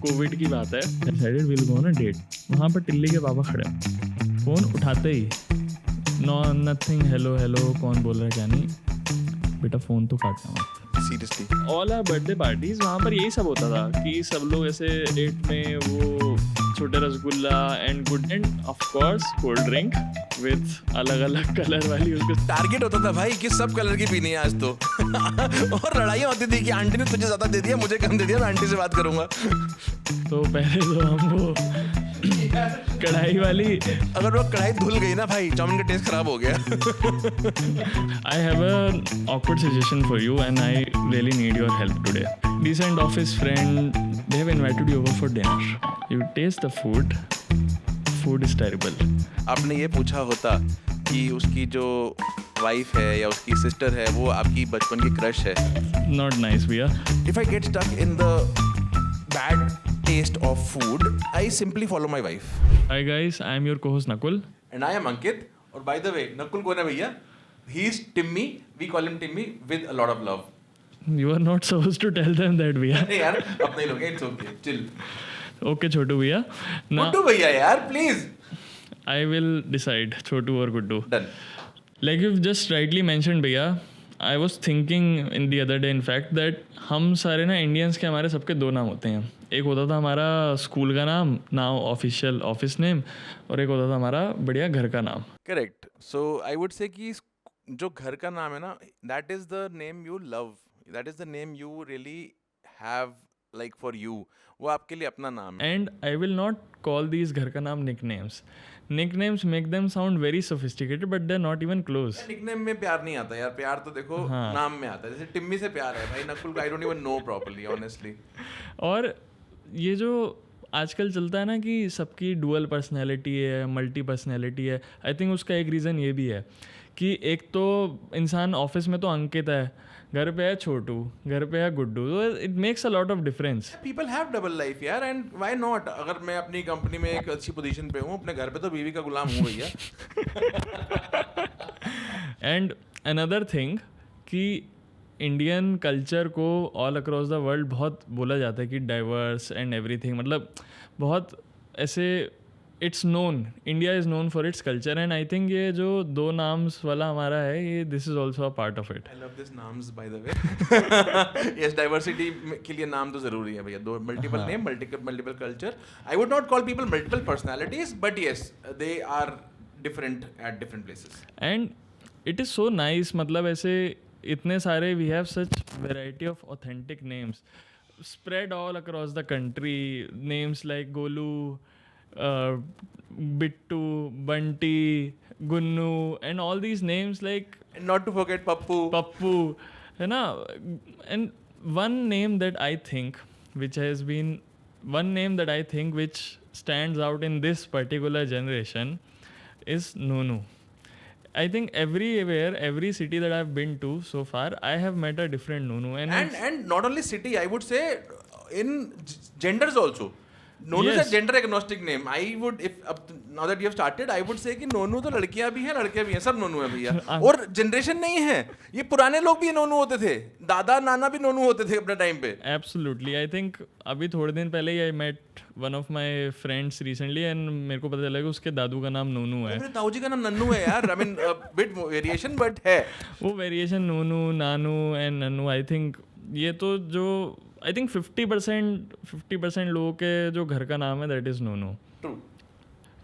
Covid की बात है, decided will go on a date. वहाँ पर टिल्ली के पापा खड़े, फ़ोन उठाते ही नथिंग, हेलो हेलो, कौन बोल रहा है क्या नहीं, बेटा फ़ोन तो काटना मत। Seriously all our birthday parties वहाँ पर यही सब होता था कि सब लोग ऐसे डेट में वो छोटे rasgulla and good end of course cold drink with अलग अलग कलर वाली उसके। टारगेट होता था भाई कि सब कलर की पीनी है आज तो और लड़ाइयाँ होती थी कि आंटी ने तुझे ज्यादा दे दिया, मुझे कम दे दिया, मैं आंटी से बात करूंगा। तो पहले तो हम वो कढ़ाई वाली, अगर वो कढ़ाई धुल गई ना भाई, चाउमीन का टेस्ट खराब हो गया। I have an awkward suggestion for you and I really need your help today. Decent office friend, they have invited you over for dinner. You taste the food, food is terrible. आपने ये पूछा होता कि उसकी जो wife है या उसकी सिस्टर है वो आपकी बचपन की क्रश है। Not nice, भैया. If I get stuck in the bad taste of food, I simply follow my wife. Hi guys, I am your co-host Nakul. And I am Ankit. और by the way, नकुल कौन है भैया? He is Timmy. We call him Timmy with a lot of love. You are not supposed to tell them that, भैया. नहीं यार, अपने ही लोग हैं, it's okay, chill. Okay, छोटू भैया. Now गुड्डू भैया यार, please. I will decide, छोटू और Guddu. Done. Like you've just rightly mentioned, भैया, I was thinking in the other day in fact that हम सारे ना इंडियंस के हमारे सबके दो नाम होते हैं. एक होता था हमारा स्कूल का नाम, नाउ ऑफिशियल ऑफिस नेम, और एक होता था हमारा बढ़िया घर का नाम. Correct. So I would say कि जो घर का नाम है ना, that is the name you love. That is the name you really have like for you. वो आपके लिए अपना नाम है. And I will not call these घर का नाम nicknames. Nicknames make them sound very sophisticated but they're not even close. Nickname में प्यार नहीं आता यार, प्यार तो देखो हाँ. नाम में आता है. जैसे टिम्मी से प्यार है भाई, नकुल का I don't even know properly honestly. और ये जो आजकल चलता है ना कि सबकी डुअल पर्सनैलिटी है, मल्टी पर्सनैलिटी है, आई थिंक उसका एक रीज़न ये भी है कि एक तो इंसान ऑफिस में तो अंकित है, घर पे है छोटू, घर पे है गुड्डू, तो it makes a lot of difference. People have double life यार, and why not? अगर मैं अपनी कंपनी में एक अच्छी पोजीशन पे हूँ, अपने घर पे तो बीवी का गुलाम हूँ भैया. एंड अनदर थिंग कि इंडियन कल्चर को ऑल अक्रॉस द वर्ल्ड बहुत बोला जाता है कि डाइवर्स एंड एवरीथिंग, मतलब बहुत ऐसे it's known, India is known for its culture and I think ये जो दो नाम्स वाला हमारा है, ये this is also a part of it. I love this names by the way. Yes, diversity के लिए नाम तो जरूरी है भैया. दो multiple name, multiple culture. I would not call people multiple personalities, but yes, they are different at different places. And it is so nice, मतलब ऐसे इतने सारे we have such variety of authentic names spread all across the country. Names like Golu, Bittu, Bunty, Gunnu, and all these names like And not to forget Pappu. Pappu, है ना. And one name that I think which stands out in this particular generation is Nonu. I think everywhere, every city that I've been to so far, I have met a different Nonu. And not only city, I would say in genders also. Nonu is Yes. a gender agnostic name. I would, now that you have started, I would say कि नोनू तो लड़कियां भी हैं, लड़के भी हैं, सब नोनू है भैया. और जनरेशन नहीं है, ये पुराने लोग भी नोनू होते थे, दादा नाना भी नोनू होते थे अपने टाइम पे. Absolutely. I think अभी थोड़े दिन पहले ही I met one of my friends recently and मेरे को पता चला कि उसके दादू का नाम नोनू है. मेरे ताऊजी का नाम नन्नू है यार. I mean bit variation but है. वो variation Nonu, Nanu and Nannu, I think ये तो जो आई थिंक 50% लोगों के जो घर का नाम है that is Nonu. True.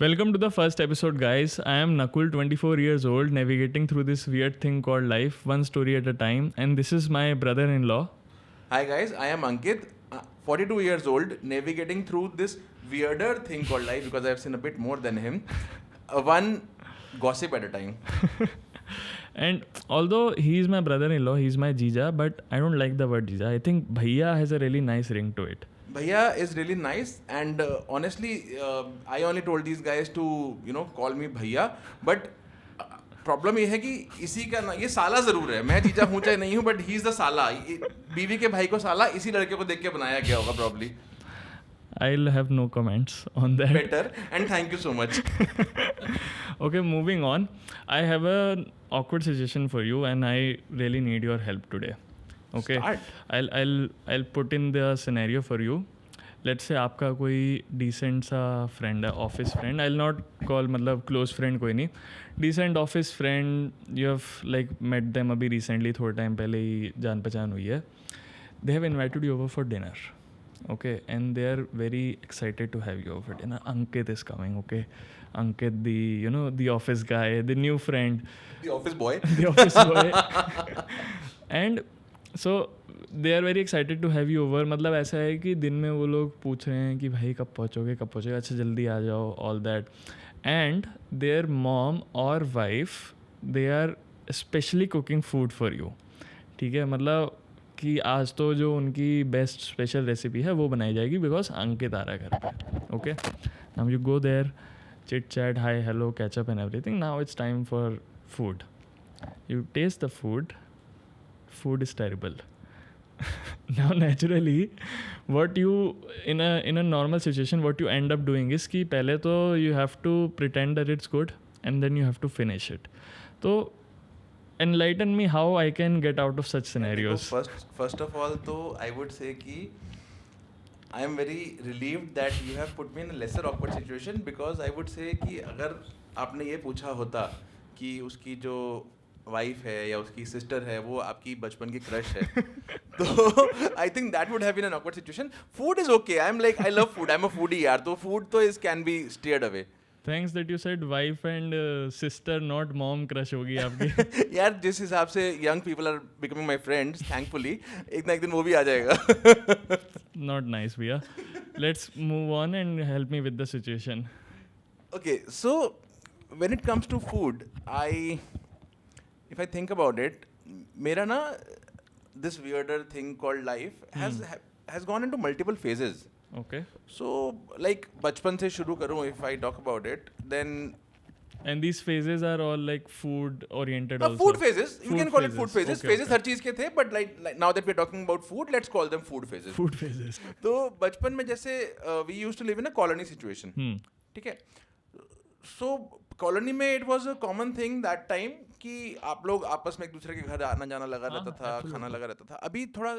Welcome to the first episode, guys. I am Nakul, 24 years old, navigating through this weird thing called life, one story at a time, and this is my brother-in-law. Hi guys, I am Ankit, 42 years old, navigating through this weirder thing called life because I have seen a bit more than him. One gossip at a time. And although he is my brother-in-law, he is my Jija, but I don't like the word Jija. I think Bhaiya has a really nice ring to it. Bhaiya is really nice and honestly, I only told these guys to, call me Bhaiya, but problem ये है कि इसी का ना, ये साला जरूर है. मैं जीजा हूँ चाहे नहीं हूँ, बट ही इज द साला. बीवी के भाई को साला इसी लड़के को देख के बनाया गया होगा probably. I'll have no comments on that. Better and thank you so much. Okay, moving on. I have an awkward suggestion for you and I really need your help today. Okay. Start. I'll put in the scenario for you. Let's say आपका कोई decent सा friend है, office friend, I will not call मतलब close friend कोई नहीं, decent office friend, you have like met them अभी recently, थोड़े time पहले ही जान पहचान हुई है, they have invited you over for dinner, okay, and they are very excited to have you over for dinner. Ankit is coming, okay, Ankit, the office guy, the new friend, The office boy. the office boy. And so they are very excited to have you over. मतलब ऐसा है कि दिन में वो लोग पूछ रहे हैं कि भाई कब पहुँचोगे, अच्छा जल्दी आ जाओ, all that. And their mom or wife, they are especially cooking food for you. ठीक है, मतलब कि आज तो जो उनकी बेस्ट स्पेशल रेसिपी है वो बनाई जाएगी बिकॉज अंकित आ रहा है घर पे, okay. Now you go there, chit chat, hi hello, catch up and everything. Now it's time for food. You taste the food is terrible. Now naturally what you in a normal situation what you end up doing is कि पहले तो you have to pretend that it's good and then you have to finish it. तो enlighten me how I can get out of such scenarios. First of all, तो I would say कि I am very relieved that you have put me in a lesser awkward situation, because I would say कि अगर आपने ये पूछा होता कि उसकी जो वाइफ है या उसकी सिस्टर है वो आपकी बचपन की क्रश है तो I think that would have been an awkward situation. Food is okay, I am like I love food, I am a foodie यार, तो फूड तो is can be steered away. Thanks that you said wife and sister not mom crush होगी आपकी. यार जिस हिसाब से young people are becoming my friends, thankfully एक ना एक दिन वो भी आ जाएगा. Not nice भैया. Let's move on and help me with the situation. Okay, so when it comes to food, if I think about it, मेरा ना this weirder thing called life has gone into multiple phases. Okay. So like बचपन से शुरू करूँ, if I talk about it, then And these phases are all like food oriented also. food phases. You Food can call it phases. food phases. Okay, Phases okay. हर चीज के थे, but like now that we're talking about food, let's call them food phases. Food phases. तो बचपन में जैसे we used to live in a colony situation. ठीक है. So colony में it was a common thing that time कि आप लोग आपस में एक दूसरे के घर आना जाना लगा रहता था, खाना लगा रहता था. अभी थोड़ा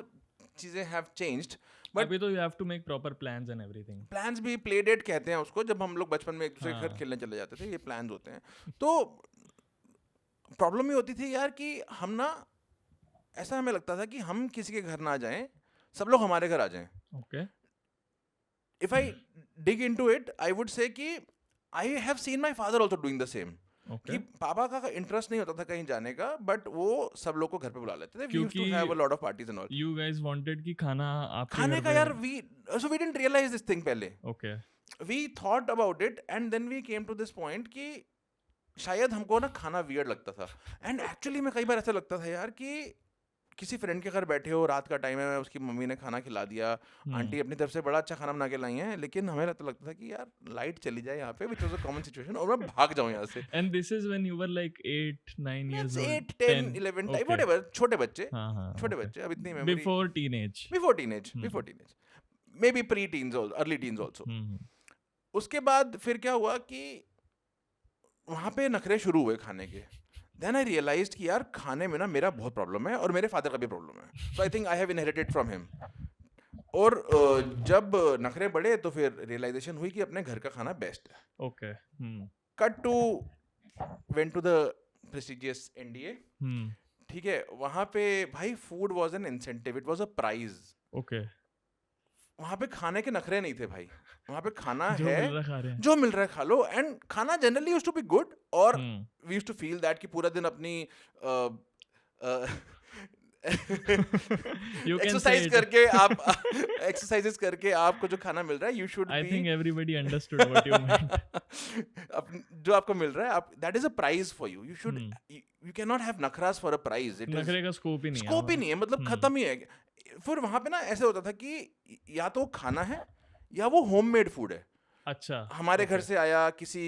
चीजें have changed. But अभी तो you have to make proper plans and everything. Plans भी प्ले डेट कहते हैं उसको, जब हम लोग बचपन में एक दूसरे के घर खेलने चले जाते थे, ये प्लान्स होते हैं. तो प्रॉब्लम ये होती थी यार कि हम ना, ऐसा हमें लगता था कि हम किसी के घर ना जाएं, सब लोग हमारे घर आ जाएं. Okay. If I dig into it, I would say कि I have seen my father also doing the same. Okay. कि पापा का इंटरेस्ट नहीं होता था कहीं जाने का, बट वो सब लोग को घर पे बुला लेते थे. We used to क्योंकि have a lot of parties and all. You guys wanted कि खाना आपके खाने घर का पे- यार so we didn't realize this thing पहले. Okay. We thought about it and then we came to this point कि शायद हमको ना खाना वियर्ड लगता था. एंड एक्चुअली में कई बार ऐसा लगता था यार कि किसी फ्रेंड के घर बैठे हो, रात का टाइम है, उसकी मम्मी ने खाना खिला दिया, आंटी अपनी तरफ से बड़ा अच्छा खाना बना के लाई हैं, लेकिन हमें लगता था कि यार लाइट चली जाए यहाँ पे, which was a common situation, और मैं भाग जाऊँ यहाँ से. And this is when you were like 8-9 years old. 8, 10, 11, Okay. whatever, छोटे बच्चे, हाँ, छोटे okay. बच्चे, अब इतनी memory. Before teenage. Before teenage, maybe pre-teens also, early teens also. उसके बाद फिर क्या हुआ कि वहाँ पे नखरे शुरू हुए खाने के. Then I realized कि यार खाने में ना मेरा बहुत प्रॉब्लम है और मेरे फादर का भी प्रॉब्लम है. So I think I have inherited from him. और जब नखरे बढ़े तो फिर रियलाइजेशन हुई कि अपने घर का खाना बेस्ट है. Okay. Cut to went to the prestigious NDA. ठीक है, वहाँ पे भाई food was an incentive, it was a prize. Okay. वहाँ पे खाने के नखरे नहीं थे भाई. वहाँ पे खाना जो है, मिल रहा खा रहे हैं. जो मिल रहा है खा लो. एंड खाना generally used to be good, और we used to feel that कि पूरा दिन अपनी You can say exercise it. करके आप एक्सरसाइजेस करके आपको जो खाना मिल रहा है, you should I be, think everybody understood what you meant. जो आपको मिल रहा है, आप that is a prize for you. You should, you can not have nakhras for a prize. It is नखरे का स्कोप ही नहीं है. स्कोप ही नहीं है, मतलब खत्म ही है. फिर वहां पे ना ऐसे होता था कि या तो खाना है या वो होममेड फूड है. अच्छा. हमारे घर से आया, किसी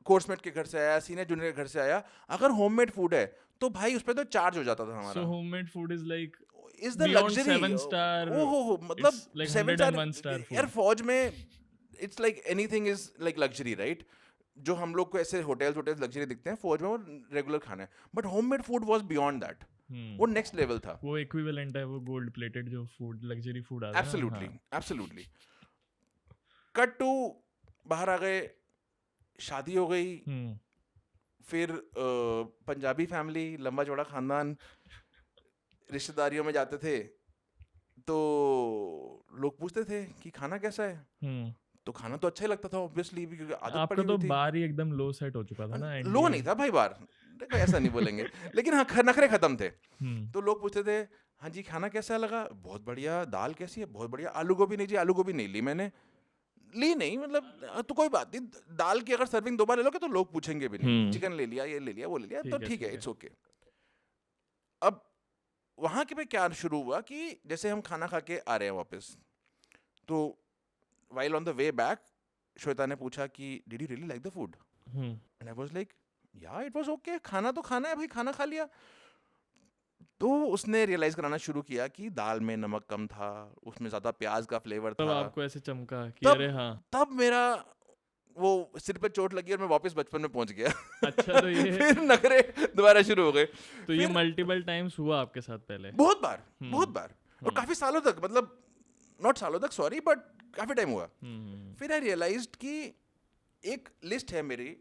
कोर्समेट के घर से आया, सीनियर जूनियर के घर से आया, अगर होममेड फूड है तो भाई उस पे तो चार्ज हो जाता था हमारा. So homemade food is like is the beyond luxury. 7-star, ओहो, मतलब it's like 7 101 star यार food. फौज में it's like anything is like luxury, right? जो हम लोग को ऐसे होटल्स लग्जरी दिखते हैं, फौज में वो रेगुलर खाना है. But homemade food was beyond that. वो नेक्स्ट लेवल था. वो इक्विवेलेंट है, वो गोल्ड प्लेटेड जो फूड, लग्जरी फूड आता है. Absolutely, absolutely. कट टू बाहर आ गए, शादी हो गई, फिर पंजाबी फैमिली, लंबा चौड़ा खानदान, रिश्तेदारियों में जाते थे तो लोग पूछते थे कि खाना कैसा है, तो खाना तो अच्छा ही लगता था ऑब्वियसली, क्योंकि आदत आपका पड़ी तो हुई थी। बार ही एकदम लो सेट हो चुका था ना लो नहीं था भाई बार, देखो ऐसा नहीं बोलेंगे, लेकिन हाँ नखरे खत्म थे। तो लोग पूछते थे हाँ जी खाना कैसा लगा, बहुत बढ़िया, दाल कैसी है, बहुत बढ़िया, आलू गोभी नहीं जी, आलू गोभी नहीं ली मैंने, ली नहीं, मतलब तो कोई बात नहीं, दाल की अगर सर्विंग 2 बार ले लोगे तो लोग पूछेंगे भी नहीं, चिकन ले लिया, ये ले लिया, वो ले लिया, तो ठीक है, इट्स ओके। अब वहाँ के पे क्या शुरू हुआ कि जैसे हम खाना खा के आ रहे हैं वापस, तो while on the way back Shweta ने पूछा कि did you really like the food? And I was like yeah it was okay, खाना तो खाना है भाई, खाना खा लिया। तो उसने रियलाइज कराना शुरू किया कि दाल में नमक कम था, उसमें ज्यादा प्याज का फ्लेवर तब था। आपको ऐसे चमका कि तब- अरे हाँ, तब मेरा वो सिर पे चोट लगी और मैं वापस बचपन में पहुंच गया। अच्छा तो ये फिर नखरे दोबारा शुरू हो गए। तो ये मल्टीपल टाइम्स हुआ आपके साथ पहले? बहुत बार और काफी सालों तक, मतलब नॉट सालों तक सॉरी, बट काफी टाइम हुआ। फिर आई रियलाइज्ड कि एक लिस्ट है मेरी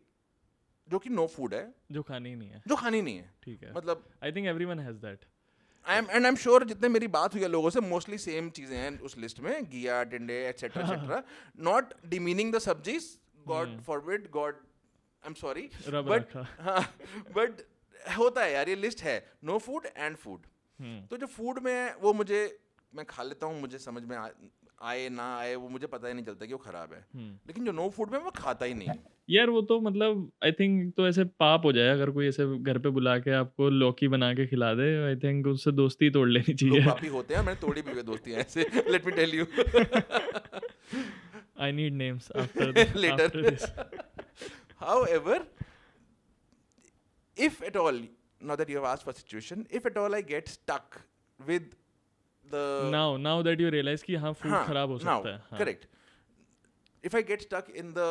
जो कि नो फूड है, जो खानी ही नहीं है, जो खानी नहीं है। ठीक है, मतलब I think everyone has that. I am sure जितने मेरी बात हुई है लोगों से, मोस्टली सेम चीजें हैं उस लिस्ट में, घिया, टिंडे, et cetera et cetera. Not demeaning the sabzis, God forbid, God I am sorry, रब बट रखा। हाँ, बट होता है यार, ये लिस्ट है, नो फूड एंड फूड। तो जो फूड में वो मैं खा लेता हूँ, मुझे समझ में आए ना आए वो मुझे पता ही नहीं चलता कि वो खराब है, लेकिन जो नो फूड में मैं खाता ही नहीं। यार वो तो मतलब आई थिंक तो ऐसे पाप हो जाए अगर कोई ऐसे घर पे बुला के आपको लौकी बना के खिला दे, आई थिंक उससे दोस्ती तोड़ लेनी लोग चाहिए। पापी होते हैं, मैंने तोड़ी भी हुई दोस्ती ऐसे, let me tell you. I need names after Later. This. However, if at all, now that you have asked for situation, if at all I get stuck with the now that you realize कि हाँ food हाँ, खराब हो now, सकता है, हाँ। correct. If I get stuck in the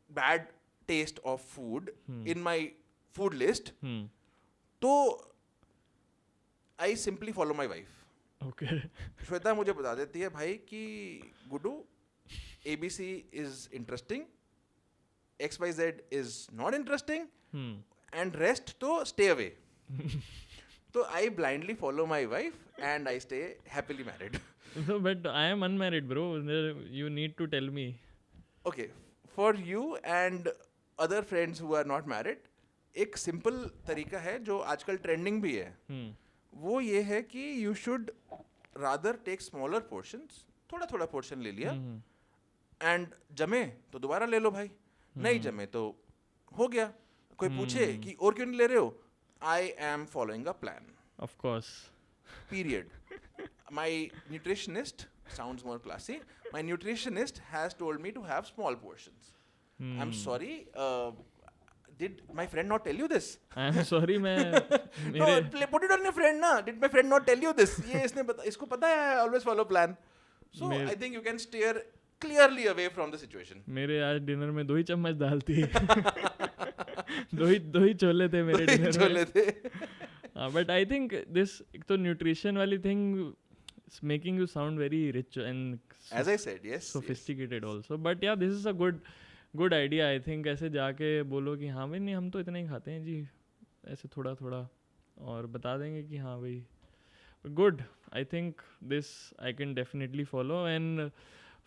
bad taste of food in my food list, तो I simply follow my wife. Okay. Shweta मुझे बता देती है भाई कि Guddu ABC is interesting, XYZ is not interesting, and rest तो stay away. तो I blindly follow my wife and I stay happily married. So, but I am unmarried, bro. You need to tell me. Okay, for you and other friends who are not married, एक simple तरीका है जो आजकल trending भी है, वो ये है कि you should rather take smaller portions, थोड़ा थोड़ा portion ले लिया, and जमे तो दोबारा ले लो भाई, नहीं जमे तो हो गया। कोई पूछे कि और क्यों नहीं ले रहे हो, I am following a plan. Of course. Period. My nutritionist sounds more classy. My nutritionist has told me to have small portions. I'm sorry. Did my friend not tell you this? I am sorry, मैं No, put it on your friend ना. Did my friend not tell you this? ये इसको पता है, I always follow plan. So I think you can steer clearly away from the situation. मेरे आज dinner में 2 ही चम्मच दाल थी। दो ही छोले थे मेरे डिनर में। छोले थे। बट आई थिंक दिस तो न्यूट्रिशन वाली thing making you sound very rich and As I said, yes. sophisticated also, but yeah, this is a good idea. I think ऐसे जाके बोलो कि हाँ भाई नहीं हम तो इतना ही खाते हैं जी, ऐसे थोड़ा थोड़ा, और बता देंगे कि हाँ भाई good. I think this I can definitely follow, and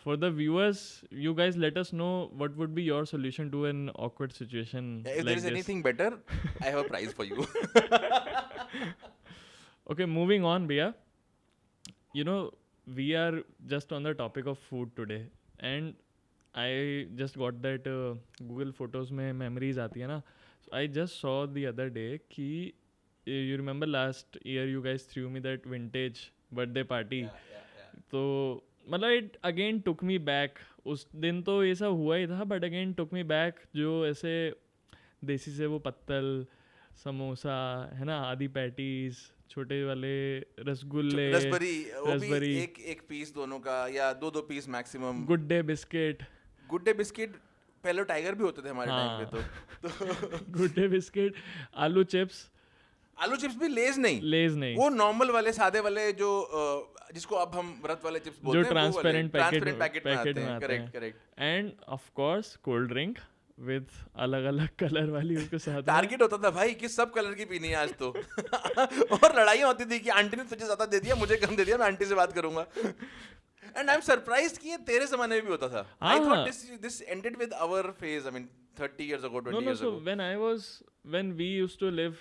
for the viewers, you guys let us know what would be your solution to an awkward situation If like there is this. anything better, I have a prize for you. Okay, moving on, Bia. You know, we are just on the topic of food today, and I just got that Google Photos में memories आती है ना. So I just saw the other day कि you remember last year you guys threw me that vintage birthday party. तो मतलब it again took me back. उस दिन तो ये सब हुआ ही था, but again took me back. जो ऐसे देसी से वो पत्तल, समोसा है ना, आदि पैटीज, छोटे वाले रसगुल्ले, रसबरी, वो रसबरी, भी एक पीस दोनों का या दो piece maximum. Good day biscuit, good day biscuit, पहले टाइगर भी होते थे हमारे टाइम पे तो गुड डे बिस्किट, आलू चिप्स भी लेज नहीं, लेज नहीं, वो नॉर्मल वाले सादे वाले जो जिसको अब हम व्रत वाले चिप्स जो बोलते हैं, ट्रांसपेरेंट पैकेट में आते हैं, आते करेक्ट हैं, correct. End of course cold drink with अलग अलग कलर वाली उसके साथ में। टारगेट होता था भाई कि सब कलर की पीनी है आज तो। और लड़ाइयाँ होती थी कि आंटी ने तुझे ज्यादा दे दिया, मुझे कम दे दिया, मैं आंटी से बात करूंगा। एंड आई एम सरप्राइज्ड कि ये तेरे जमाने में भी होता था। I thought this ended with our phase, I mean 30 years ago, 20 years ago. So when we used to live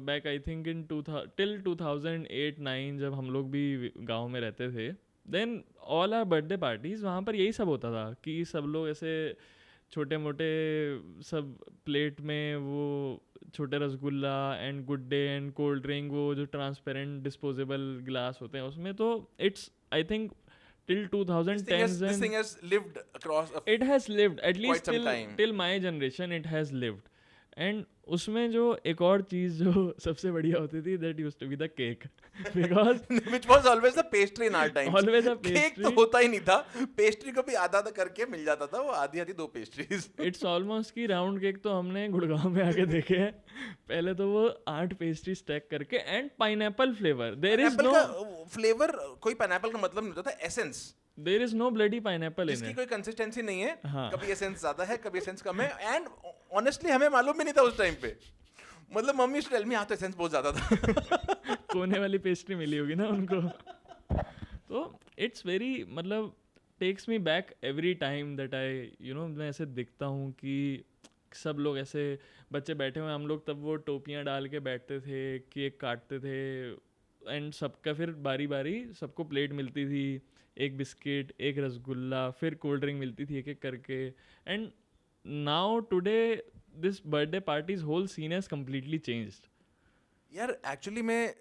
back, I think in till 2008-9, जब हम लोग भी गांव में रहते थे, then all our birthday parties वहाँ पर यही सब होता था कि सब लोग ऐसे छोटे मोटे सब प्लेट में वो छोटे rasgulla and good day and cold drink, वो जो ट्रांसपेरेंट डिस्पोजेबल ग्लास होते हैं उसमें, तो it's I think till 2010s This thing has lived across it has lived at least quite some time. till my generation it has lived. And उसमें जो एक और चीज़ जो सबसे बढ़िया होती थी, that used to be the cake because which was always the pastry in our times. always a cake pastry. तो होता ही नहीं था, पेस्ट्री को भी आधा आधा करके मिल जाता था, वो आधी आधी 2 पेस्ट्रीज। It's almost कि राउंड केक तो हमने गुड़गांव में आके देखे हैं। पहले तो वो 8 पेस्ट्री स्टैक करके and pineapple flavour, there is no flavour, कोई पाइनएप्पल का मतलब नहीं होता था, essence, there is no bloody pineapple in जिसकी it. कोई कंसिस्टेंसी नहीं है। हाँ. कभी एसेंस ज्यादा है, कभी एसेंस कम है, एंड ऑनेस्टली हमें मालूम भी नहीं था उस टाइम पे। मतलब मम्मी टेल मी हाँ तो एसेंस बहुत ज्यादा था। कोने वाली पेस्ट्री मिली होगी ना उनको। तो इट्स वेरी, मतलब takes me back every time that I मैं ऐसे दिखता हूँ कि सब लोग ऐसे बच्चे बैठे हुए, हम लोग तब वो टोपियाँ डाल के बैठते थे, केक काटते थे, एंड सबका फिर बारी बारी सबको प्लेट मिलती थी, एक बिस्किट, एक रसगुल्ला, फिर कोल्ड ड्रिंक मिलती थी एक एक करके। And now today this birthday parties whole scene has completely changed. यार एक्चुअली मैं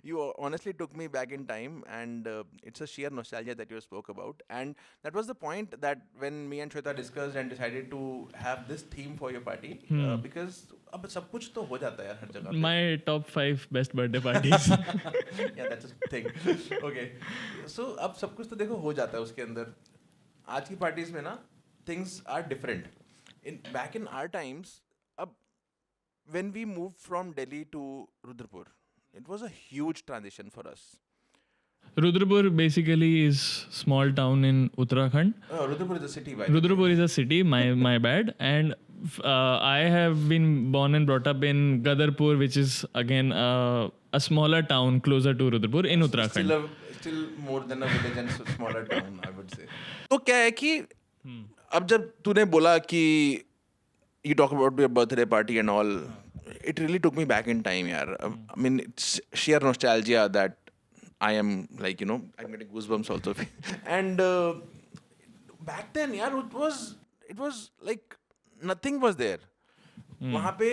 you honestly took me back in time, and it's a sheer nostalgia that you spoke about, and that was the point that when me and Shweta discussed and decided to have this theme for your party, because अब सब कुछ तो हो जाता है यार हर जगह पे। My top 5 best birthday parties. Yeah, that's a thing. Okay, so अब सब कुछ तो देखो हो जाता है उसके अंदर। आज की पार्टीज में ना things are different. Back in our times, अब when we moved from Delhi to Rudrapur, it was a huge transition for us. Rudrapur basically is small town in Uttarakhand. Rudrapur is a city, by Rudrapur is a city, my bad. And I have been born and brought up in Gadarpur, which is again a smaller town closer to Rudrapur in Uttarakhand. Still more than a village and smaller town, I would say. तो क्या है कि अब जब तूने बोला कि you talk about your birthday party and all, it really took me back in time, yaar. I mean, it's sheer nostalgia that I am like, I'm getting goosebumps also. And back then, yaar, it was like nothing was there. वहाँ पे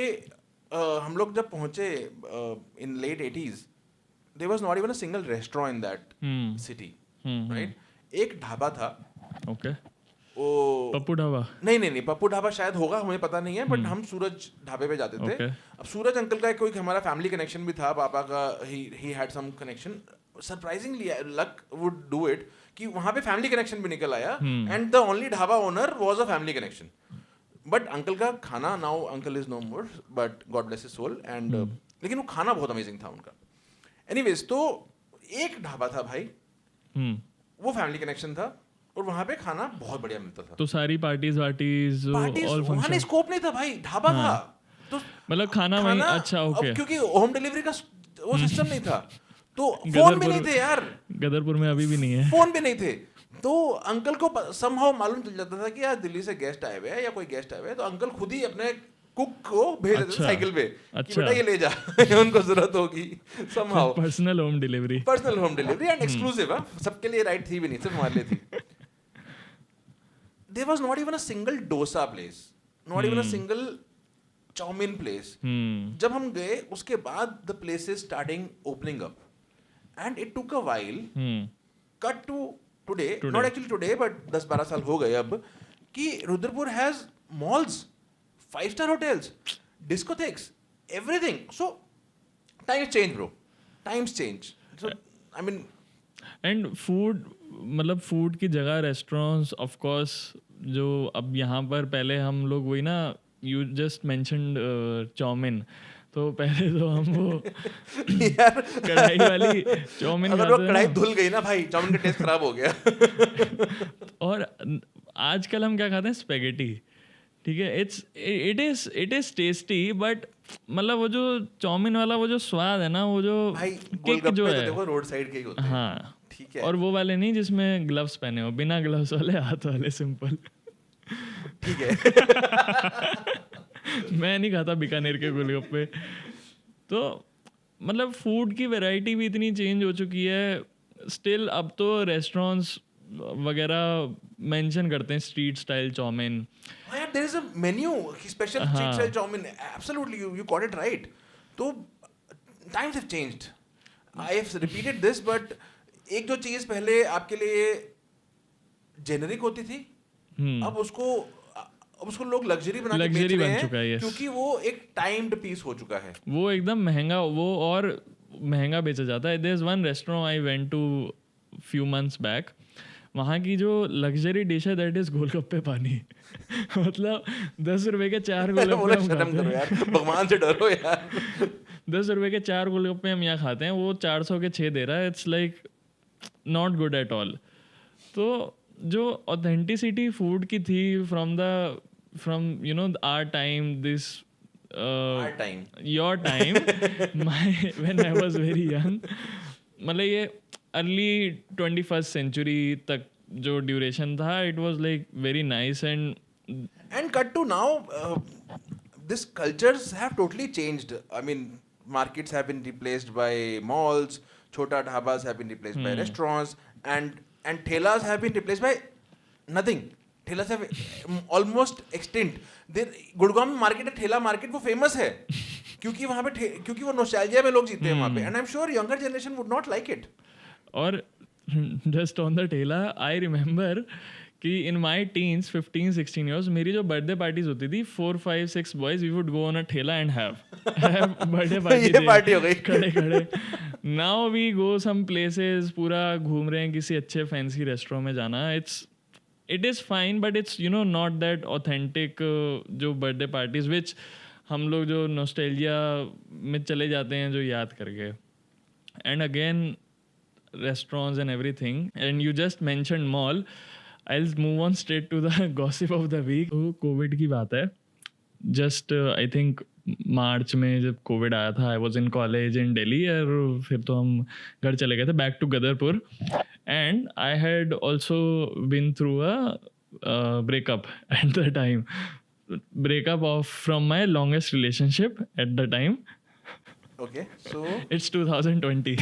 हम लोग जब पहुँचे in late 80s, there was not even a single restaurant in that city, right? एक ढाबा था. Okay. Pappu dhaba नहीं पप्पू ढाबा शायद होगा, हमें पता नहीं है, बट हम सूरज ढाबे पे जाते थे। अब सूरज अंकल का कोई हमारा फैमिली कनेक्शन भी था, पापा का ही had some connection, surprisingly luck would do it कि वहाँ पे फैमिली कनेक्शन भी निकल आया, and the only dhaba owner was a family connection. But uncle का खाना, now uncle is no more, but God bless his soul, and लेकिन वो खाना बहुत अमेजिंग था उनका। एनीवेज, तो एक ढाबा था भाई, वो फैमिली कनेक्शन था, और वहाँ पे खाना बहुत बढ़िया मिलता था। तो सारी पार्टीज ऑल वहाँ नहीं, स्कोप नहीं था भाई, ढाबा था तो मतलब खाना वहीं अच्छा, ओके, क्योंकि होम डिलीवरी का वो सिस्टम नहीं था, तो फोन भी नहीं थे यार, गदरपुर में अभी भी नहीं है, फोन भी नहीं थे। तो अंकल को समहाउ मालूम चल जाता था कि यार दिल्ली से गेस्ट आए हुए हैं या कोई गेस्ट आए हुए हैं, तो अंकल खुद ही अपने कुक को भेज देते थे साइकिल पे कि बेटा ये ले जा, उनको जरूरत होगी। Somehow personal home delivery and exclusive, सबके लिए राइट थी भी नहीं, सिर्फ हमारे लिए थी। There was not even a single dosa place, not even a single chowmin place. जब हम गए उसके बाद the places starting opening up, and it took a while. Cut to today, not actually today, but 10-12 साल हो गए अब, कि Rudrapur has malls, 5-star hotels, discotheques, everything. So times change, bro. Times change. So I mean, and food, मतलब food की जगह restaurants of course, जो अब यहाँ पर पहले हम लोग वही ना, यू जस्ट मेंशन्ड चाउमिन, तो पहले तो हम वो यार कढ़ाई वाली चाउमीन अगर वो खाते कढ़ाई हैं धुल गई ना भाई, चाउमीन का टेस्ट खराब हो गया। ना। और आजकल हम क्या खाते हैं, स्पेगेटी, ठीक है। इट इज टेस्टी, बट मतलब वो जो चाउमीन वाला वो जो स्वाद है ना, वो जो भाई किक गोलगप्पे जो तो है, देखो रोड साइड के ही होते हैं। हाँ, ठीक है, और वो वाले नहीं जिसमें ग्लव्स पहने हो, बिना ग्लव्स वाले, हाथ वाले, सिंपल। ठीक है। मैं नहीं खाता बीकानेर के गोलगप्पे। तो मतलब फूड की वैरायटी भी इतनी चेंज हो चुकी है। स्टिल अब तो रेस्टोरेंट्स वगैरह मेंशन करते हैं स्ट्रीट स्टाइल चाउमीन। हाँ यार, there is a menu special street style chowmein, absolutely you got it right. तो times have changed, I have repeated this, but एक जो चीज पहले आपके लिए जेनरिक होती थी, अब उसको लोग लग्जरी बना के बेच लग्जरी रहे बन हैं, चुका है, yes। क्योंकि वो एक टाइम्ड पीस हो चुका है। वो एकदम महंगा, वो और महंगा बेचा जाता है। There is one restaurant I went to few months back, वहाँ की जो लग्जरी डिश है दैट इज गोलगप्पे पानी। मतलब 10 रुपए के 4 मैंने गोलगप्पे बोला हम शर्म खाते करो हैं। यार, भगवान से डरो यार। 10 रुपए के 4 गोलगप्पे हम यहाँ खाते हैं, वो 400 के 6 दे रहा है। It's like not good at all. तो जो ऑथेंटिसिटी फूड की थी from you know our time, this Our time. Your time, my when I was very young, मतलब ये अर्ली 21st सेंचुरी तक जो ड्यूरेशन था, it was like very nice. And cut to now, this cultures have totally changed. I mean, markets have been replaced by malls, chota dhabas have been replaced by restaurants, and thelas have been replaced by nothing. Thelas have almost extinct. Gurgaon में market है, ठेला market, वो famous है क्योंकि वहाँ पे क्योंकि वो नॉस्टैल्जिया में लोग जीते हैं वहाँ पे, and I am sure younger generation would not like it. और जस्ट ऑन द ठेला, आई रिमेंबर कि इन माई टीन्स 15-16 ईयर्स मेरी जो बर्थडे पार्टीज होती थी, 4-5-6 boys, we would go on a thela and have birthday party हो गई खड़े खड़े। Now we go some places, पूरा घूम रहे हैं किसी अच्छे फैंसी रेस्टोरेंट में जाना, it is fine, but it's you know not that authentic जो बर्थडे पार्टीज विच हम लोग जो नॉस्टैल्जिया में चले जाते हैं जो याद करके। And again restaurants and everything, and you just mentioned mall, I'll move on straight to the gossip of the week. तो कोविड की बात है, जस्ट आई थिंक मार्च में जब कोविड आया था, I was in college in Delhi, और फिर तो हम घर चले गए थे back to Gadarpur, and I had also been through a breakup at the time, breakup of from my longest relationship at the time. Okay, so It's 2020.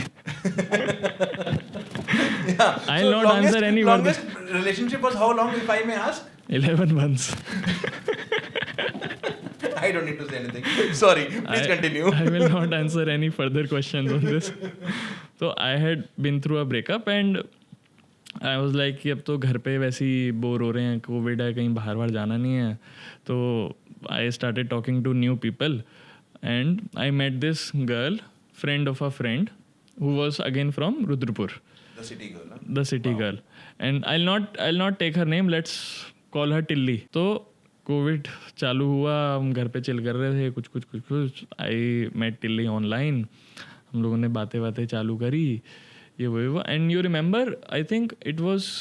yeah. I'll not answer any further. Longest relationship was how long, if I may ask? 11 months. I don't need to say anything. Sorry, please continue. I will not answer any further questions on this. So I had been through a breakup and I was like कि अब तो घर पे वैसे ही bore हो रहे हैं, Covid है, कहीं बाहर बाहर जाना नहीं है. तो I started talking to new people. And I met this girl, friend of a friend, who was again from Rudrapur. The city girl. Huh? The city girl. And I'll not take her name. Let's call her Tilly. तो Covid चालू हुआ, हम घर पे chill कर रहे थे, कुछ. I met Tilly online. हम लोगों ने बातें चालू करी, ये वो. And you remember, I think it was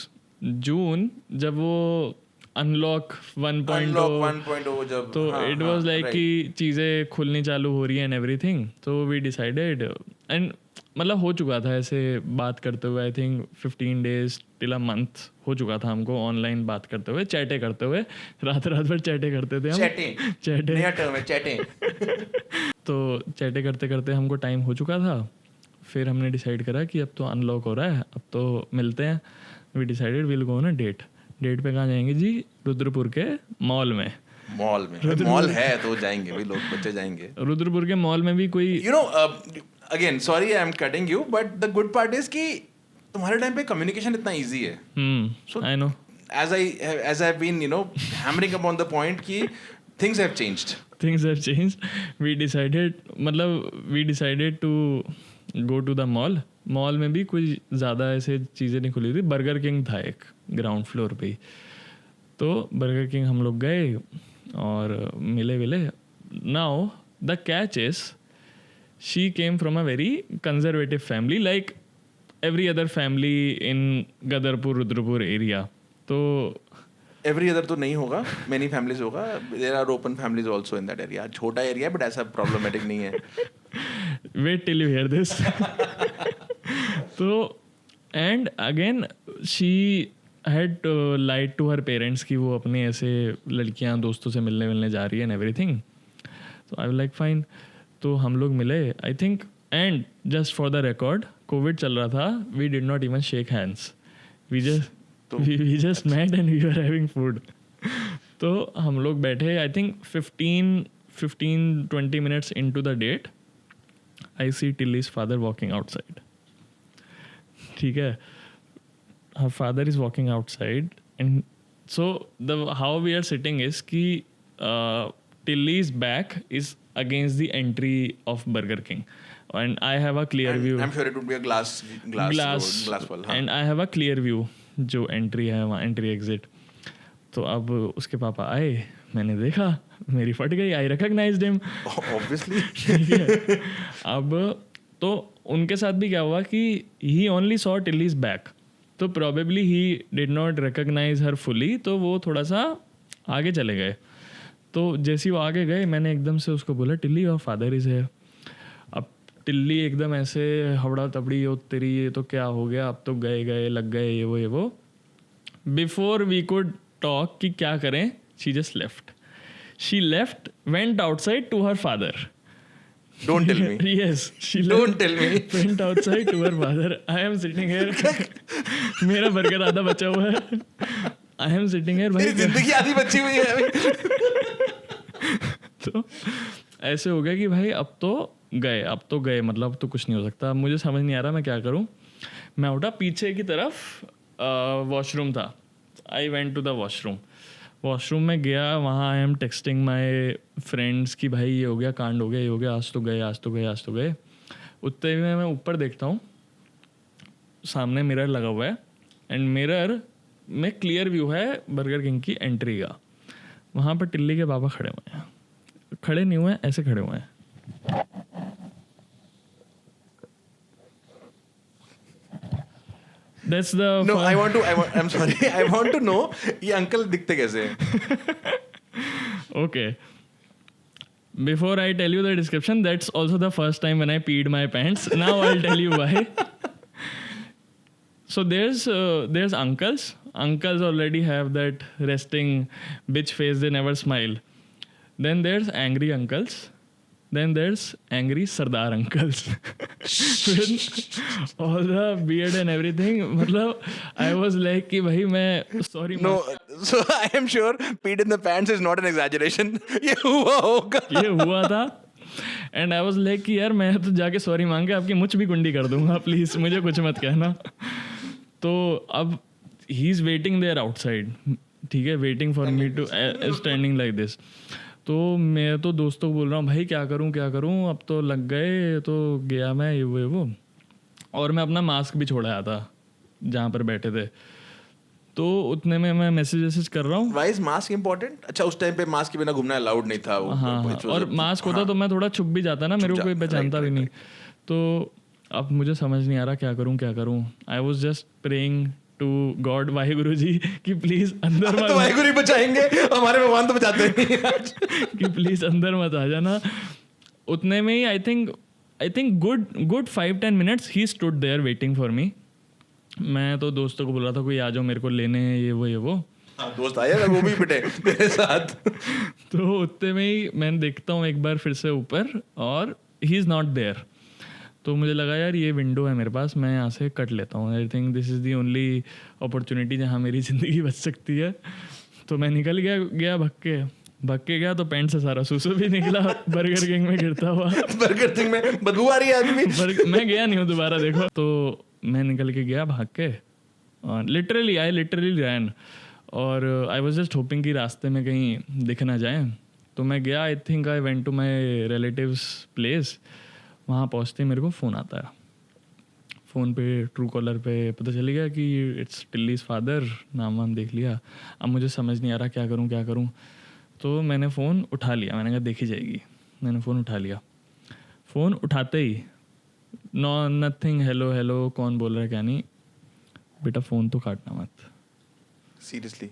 June जब वो अनलॉक 1.0 जब, तो इट वाज लाइक कि चीज़ें खुलनी चालू हो रही हैं एंड एवरीथिंग. तो वी डिसाइडेड, एंड मतलब हो चुका था ऐसे बात करते हुए, I think 15 days till a month हो चुका था हमको ऑनलाइन बात करते हुए, चैटे करते हुए, रात भर चैटे करते थे हम. चैटे नया टर्म है, चैटे. तो चैटे करते करते हमको टाइम हो चुका था. फिर हमने डिसाइड करा कि अब तो अनलॉक हो रहा है, अब तो मिलते हैं. We decided will go on a date पे कहाँ जाएंगे जी? रुद्रपुर के मॉल में. मॉल है तो जाएंगे भाई, लोग बच्चे जाएंगे. रुद्रपुर के मॉल में भी कोई, you know, again sorry I am cutting you, but the good part is कि तुम्हारे टाइम पे कम्युनिकेशन इतना इजी है. So I know, as I have been, you know, hammering upon the point कि things have changed. We decided to go to the mall. Mall में भी कोई ज़्यादा ऐसे चीज़ें नहीं खुली थी. बर्गर किंग था एक ग्राउंड फ्लोर पे ही, तो बर्गर किंग हम लोग गए और मिले. Now the catch is she came from a very conservative family like every other family in Gadarpur Rudrapur area. तो एवरी अदर तो नहीं होगा, मेनी फैमिलीज होगा, there are open families also in that area. छोटा एरिया बट ऐसा problematic नहीं है. Wait till you hear this. तो and again she had lied to her parents कि वो अपने ऐसे लड़कियां दोस्तों से मिलने जा रही है एंड एवरीथिंग. तो आई वाज लाइक फाइन. तो हम लोग मिले I think. And just for the record COVID चल रहा था. We did not even shake hands. We just met and we were having food. तो हम लोग बैठे I think 15-20 minutes into the date I see Tilly's father walking outside. ठीक है. Her father is walking outside and so how we are sitting is कि Tilly's back is against the entry of Burger King and I have a clear view. I'm sure it would be a glass wall. And I have a clear view जो entry है वहाँ entry exit. तो अब उसके पापा आए, मैंने देखा, मेरी फट गई. आई रिकॉग्नाइज्ड हिम ऑब्वियसली. ठीक है. अब तो उनके साथ भी क्या हुआ कि ही ओनली सॉ टिलीज बैक. तो probably he did not recognise her fully. तो वो थोड़ा सा आगे चले गए. तो जैसे वो आगे गए मैंने एकदम से उसको बोला टिल्ली योर फादर इज हियर. अब टिल्ली एकदम ऐसे हवड़ा तबड़ी हो तेरी ये तो क्या हो गया, अब तो गए लग गए ये वो. बिफोर वी कुड टॉक कि क्या करें she just left. She left went outside to her father. Don't tell me. Yes, she Don't tell me. went outside to her father. I am sitting here. मेरा burger आधा बचा हुआ है. I am sitting here. भाई जिंदगी आधी बची हुई है. तो ऐसे हो गया कि भाई अब तो गए मतलब अब तो कुछ नहीं हो सकता. अब मुझे समझ नहीं आ रहा मैं क्या करूं. मैं उठा पीछे की तरफ. वॉशरूम था. I went to the washroom में गया. वहाँ I am texting my friends कि भाई ये हो गया, कांड हो गया, ये हो गया, आज तो गए. उतने में मैं ऊपर देखता हूँ सामने मिरर लगा हुआ है एंड मिरर में क्लियर व्यू है बर्गर किंग की एंट्री का. वहाँ पर टिल्ली के पापा खड़े हुए हैं. खड़े नहीं हुए हैं, ऐसे खड़े हुए हैं. That's the No, I'm sorry. I want to know ये अंकल दिखते कैसे हैं? Okay. Before I tell you the description, that's also the first time when I peed my pants. Now I'll tell you why. So there's uncles. Uncles already have that resting bitch face. They never smile. Then there's angry uncles. Then there's angry Sardar uncles. With all the beard and everything. मतलब I was like कि भाई मैं sorry. No, so I am sure peed in the pants is not an exaggeration. ये हुआ होगा. ये हुआ था. And I was like कि यार मैं तो जाके सॉरी मांग के आपकी मुझ भी कुंडी कर दूंगा प्लीज, मुझे कुछ मत कहना. तो अब he is waiting there outside. ठीक है, waiting for me to standing like this. तो मैं तो दोस्तों को बोल रहा हूँ भाई क्या करूँ अब तो लग गए. तो गया मैं ये वो और मैं अपना मास्क भी छोड़ आया था जहाँ पर बैठे थे. तो उतने में मैं मैसेज कर रहा हूँ. Why is mask important? अच्छा उस टाइम पे मास्क के बिना घूमना अलाउड नहीं था. हाँ. और मास्क होता तो मैं थोड़ा छुप भी जाता ना, मेरे को कोई पहचानता भी नहीं. तो अब मुझे समझ नहीं आ रहा क्या करूँ. I was just praying to God Waheguru ji कि प्लीज अंदर मत. तो वाहिगुरु बचाएंगे, हमारे भगवान तो बचाते नहीं कि प्लीज अंदर मत आ जाना. उतने में ही आई थिंक गुड 5-10 minutes ही stood there waiting for me. मैं तो दोस्तों को बोल रहा था कोई आ जाओ मेरे को लेने ये वो. दोस्त आया वो भी पिटे मेरे साथ. तो उतने में ही मैं देखता हूँ एक बार फिर से ऊपर और ही इज़ नॉट देयर. तो मुझे लगा यार ये विंडो है मेरे पास, मैं यहाँ से कट लेता हूँ. I think this is the only opportunity जहाँ मेरी ज़िंदगी बच सकती है. तो मैं निकल गया भग के गया. तो पैंट से सारा सूसू भी निकला बर्गर किंग में गिरता हुआ. बर्गर किंग में बदबू आ रही है अभी. मैं गया नहीं हूँ दोबारा देखो. तो मैं निकल के गया भाग के. लिटरली रैन. और आई वॉज जस्ट होपिंग कि रास्ते में कहीं दिख ना जाए. तो मैं गया. I think I went to my relatives place. वहाँ पहुँचते मेरे को फ़ोन आता है. फ़ोन पे ट्रू कॉलर पे पता चल गया कि इट्स टिल्लीज फादर. नाम देख लिया. अब मुझे समझ नहीं आ रहा क्या करूँ. तो मैंने फ़ोन उठा लिया. मैंने कहा देखी जाएगी. मैंने फ़ोन उठा लिया. फ़ोन उठाते ही नथिंग, हेलो हेलो, कौन बोल रहा है क्या नहीं. बेटा फ़ोन तो काटना मत. सीरियसली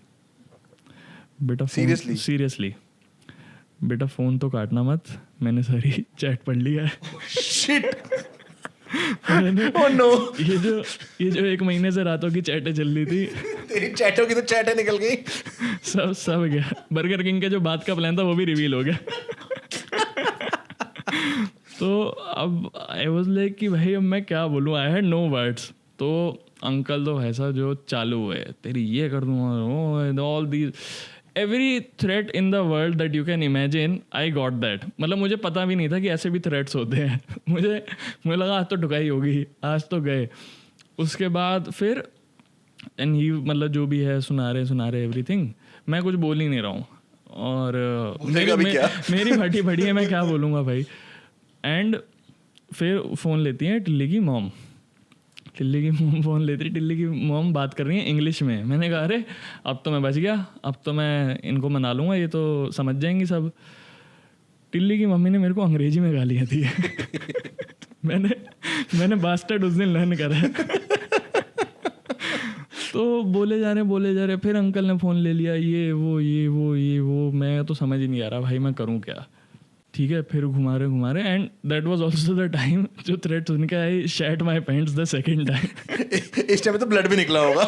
बेटा Seriously? सीरियसली बेटा फ़ोन तो काटना मत. मैंने सारी चैट पढ़ लिया है. शिट. मैंने ओह नो. ये जो 1 महीने से रातों की चैटें चल रही थी, तेरी चैटों की तो चैटें निकल गई. सब गया. बर्गर किंग का जो बात का प्लान था वो भी रिवील हो गया. तो अब आई वाज लाइक कि भाई अब मैं क्या बोलूँ. I had no words. तो अंकल तो ऐसा जो चालू हुए, तेरी ये कर दूंगा, all these every threat in the world that you can imagine, I got that. मतलब मुझे पता भी नहीं था कि ऐसे भी थ्रेट्स होते हैं. मुझे लगा आज तो ठुकाई होगी, आज तो गए. उसके बाद फिर एंड ही मतलब जो भी है सुना रहे एवरीथिंग. मैं कुछ बोल ही नहीं रहा हूँ. और मेरी फटी फटी है, मैं क्या बोलूँगा भाई. एंड फिर फ़ोन लेती है टिल्ली की मॉम. टिल्ली की मॉम फ़ोन लेती है. टिल्ली की मॉम बात कर रही है इंग्लिश में. मैंने कहा अरे अब तो मैं बच गया, अब तो मैं इनको मना लूँगा, ये तो समझ जाएंगी सब. टिल्ली की मम्मी ने मेरे को अंग्रेजी में गालियाँ दी. मैंने बास्टर्ड उस दिन लर्न करा है. तो बोले जा रहे. फिर अंकल ने फ़ोन ले लिया, ये वो. मैं तो समझ ही नहीं आ रहा भाई मैं करूँ क्या. ठीक है, फिर घुमा रहे and that was also the time जो थ्रेट सुन के I shat my pants the second time. इस टाइम तो ब्लड भी निकला होगा.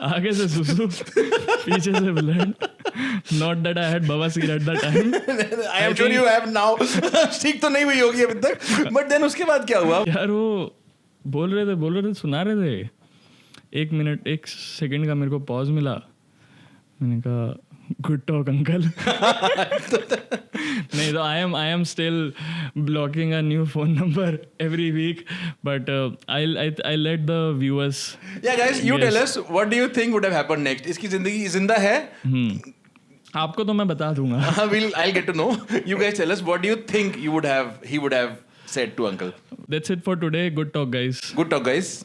आगे से सुसु, पीछे से blood. Not that I had bawaseer at the time. I am sure you have now. ठीक तो नहीं हुई होगी अभी तक, बट देन उसके बाद क्या हुआ? यार वो बोल रहे थे सुना रहे थे. 1 मिनट 1 सेकंड का मेरे को पॉज मिला. मैंने कहा गुड टॉक अंकल. नहीं तो I am still blocking a new phone number every week, but I let the viewers. Yeah guys, you tell us what do you think would have happened next. इसकी जिंदगी जिंदा है? आपको तो मैं बता दूंगा. I'll get to know. You guys tell us what do you think he would have said to uncle. That's it for today. Good talk, guys. Good talk, guys.